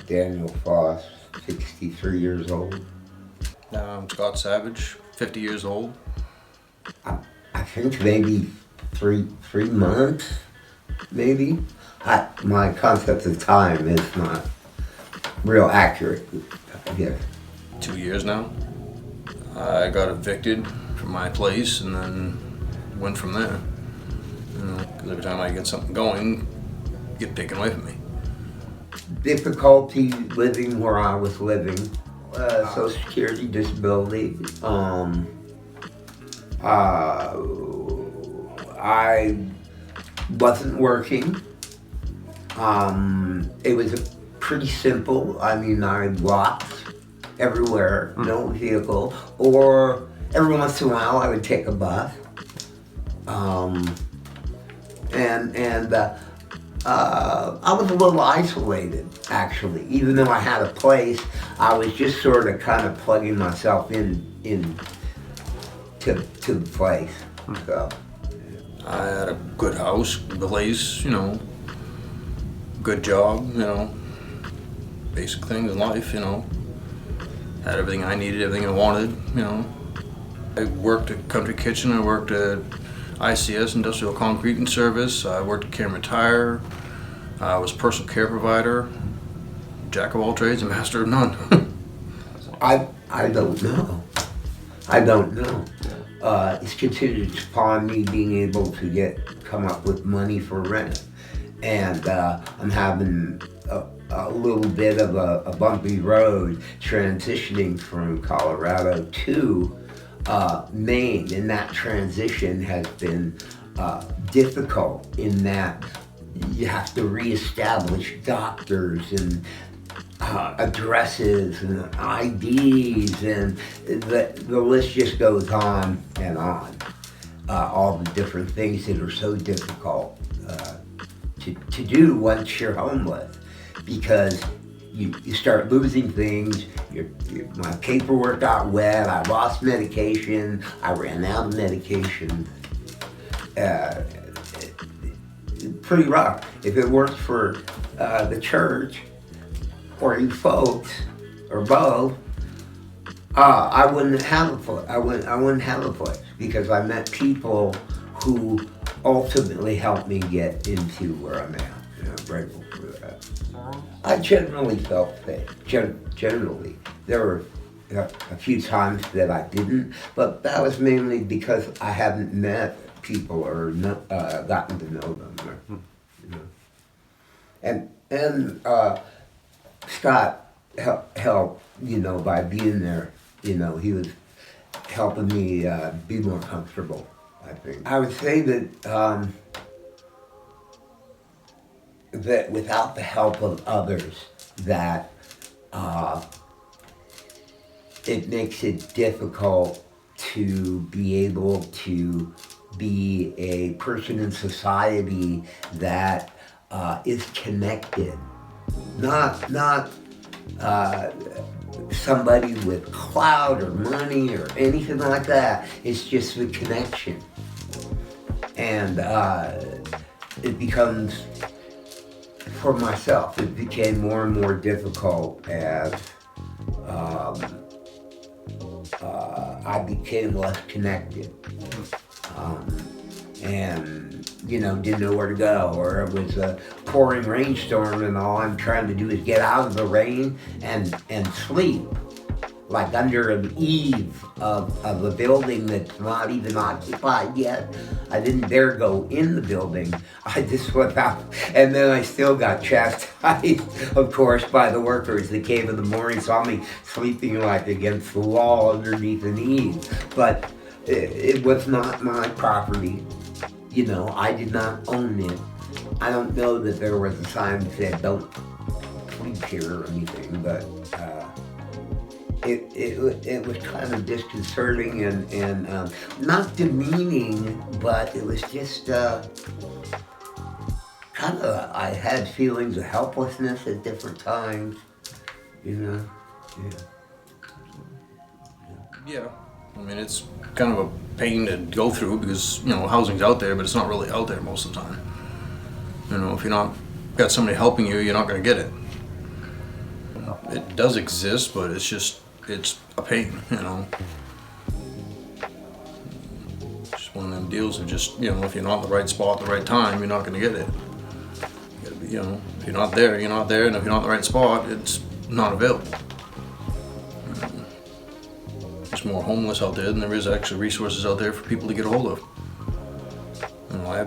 Daniel Foss, 63 years old. Scott Savage, 50 years old. I think maybe three months, maybe. My concept of time is not real accurate. Yeah. 2 years now. I got evicted from my place and then went from there. Because every time I get something going, it get taken away from me. Difficulty living where I was living. Social Security, disability. I wasn't working. It was pretty simple. I mean, I walked everywhere, no vehicle, or every once in a while I would take a bus. I was a little isolated, actually. Even though I had a place, I was just sort of kind of plugging myself in to the place. So I had a good house, place, good job, basic things in life, Had everything I needed, everything I wanted, I worked at Country Kitchen, I worked at ICS, Industrial Concrete and Service, I worked at Cameron Tire, I was personal care provider, jack of all trades and master of none. I don't know. It's contingent upon me being able to come up with money for rent. And I'm having a little bit of a bumpy road transitioning from Colorado to Maine, and that transition has been difficult in that you have to reestablish doctors and addresses and IDs, and the list just goes on and on. All the different things that are so difficult to do once you're homeless, because you start losing things. My paperwork got wet. I lost medication. I ran out of medication. Pretty rough. If it worked for the church or you folks or both, I wouldn't have a place. I wouldn't have a place, because I met people who ultimately helped me get into where I'm at. And I'm grateful for that. I generally felt safe. Generally, there were a few times that I didn't, but that was mainly because I haven't met people or gotten to know them. And Scott helped, by being there. He was helping me be more comfortable, I think. I would say that that without the help of others, that it makes it difficult to be able to be a person in society that is connected, not somebody with clout or money or anything like that. It's just the connection, and it becomes, for myself, it became more and more difficult as I became less connected, and didn't know where to go, or it was a pouring rainstorm and all I'm trying to do is get out of the rain and sleep, like under an eave of a building that's not even occupied yet. I didn't dare go in the building. I just went out, and then I still got chastised, of course, by the workers that came in the morning, saw me sleeping like against the wall underneath an eave. But it was not my property. I did not own it. I don't know that there was a sign that said don't sleep here or anything, but it was kind of disconcerting and not demeaning, but it was just kind of, I had feelings of helplessness at different times, Yeah. Yeah. I mean, it's kind of a pain to go through because, housing's out there, but it's not really out there most of the time. If you're not got somebody helping you, you're not going to get it. it does exist, but it's a pain, Just one of them deals of just, if you're not in the right spot at the right time, you're not going to get it. You gotta be, if you're not there, you're not there, and if you're not in the right spot, it's not available. There's more homeless out there than there is actually resources out there for people to get a hold of.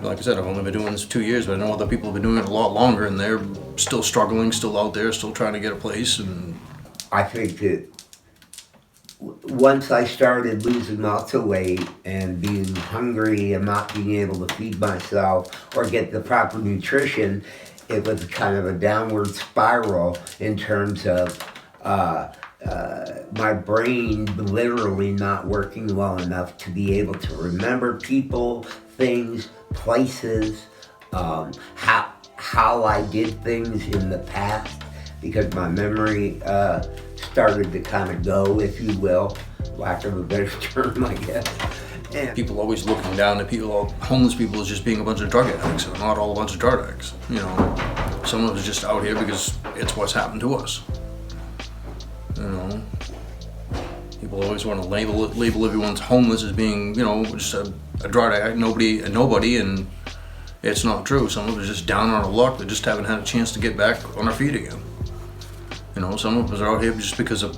Like I said, I've only been doing this 2 years, but I know other people have been doing it a lot longer, and they're still struggling, still out there, still trying to get a place. And I think that once I started losing lots of weight and being hungry and not being able to feed myself or get the proper nutrition, it was kind of a downward spiral in terms of my brain literally not working well enough to be able to remember people, things, places, how I did things in the past, because my memory started to kind of go, if you will, lack of a better term, I guess. And people always looking down at people, homeless people, as just being a bunch of drug addicts, and not all a bunch of drug addicts. Some of us just out here because it's what's happened to us. People always want to label everyone's homeless as being, just a drug addict, nobody, and it's not true. Some of us are just down on our luck. They just haven't had a chance to get back on our feet again. Some of us are out here just because of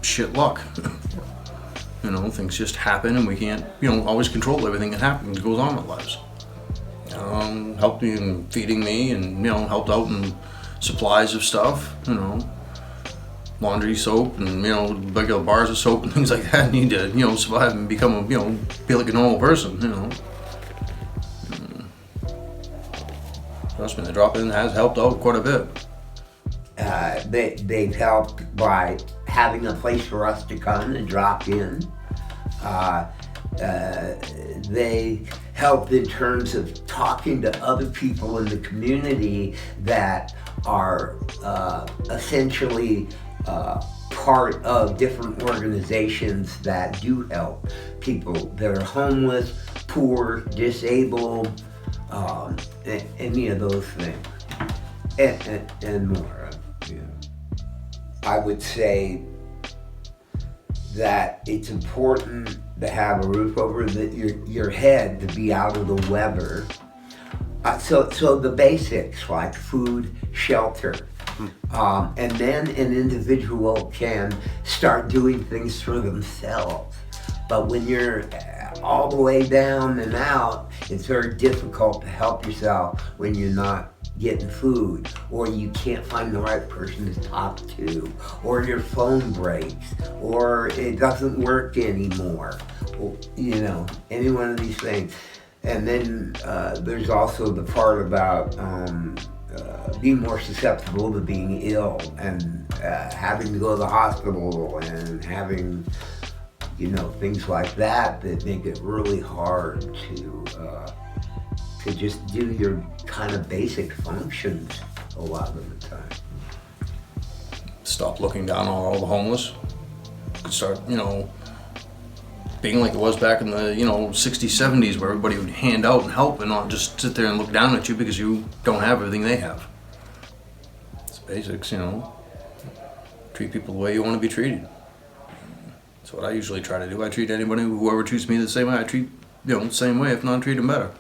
shit luck. Things just happen, and we can't, always control everything that happens, goes on in our lives. Helped me in feeding me, and helped out in supplies of stuff. Laundry soap and regular bars of soap and things like that. Need to survive and become a be like a normal person. Trust me, the drop-in has helped out quite a bit. They've helped by having a place for us to come and drop in. They helped in terms of talking to other people in the community that are essentially part of different organizations that do help people that are homeless, poor, disabled, any of those things, and more. I would say that it's important to have a roof over your head, to be out of the weather. So the basics like food, shelter, and then an individual can start doing things for themselves. But when you're all the way down and out, it's very difficult to help yourself when you're not getting food, or you can't find the right person to talk to, or your phone breaks, or it doesn't work anymore, any one of these things. And then there's also the part about being more susceptible to being ill and having to go to the hospital and having, things like that make it really hard to just do your kind of basic functions a lot of the time. Stop looking down on all the homeless. Start, being like it was back in the, 60s, 70s, where everybody would hand out and help and not just sit there and look down at you because you don't have everything they have. It's basics, Treat people the way you want to be treated. That's what I usually try to do. I treat whoever treats me the same way, I treat, the same way, if not treat them better.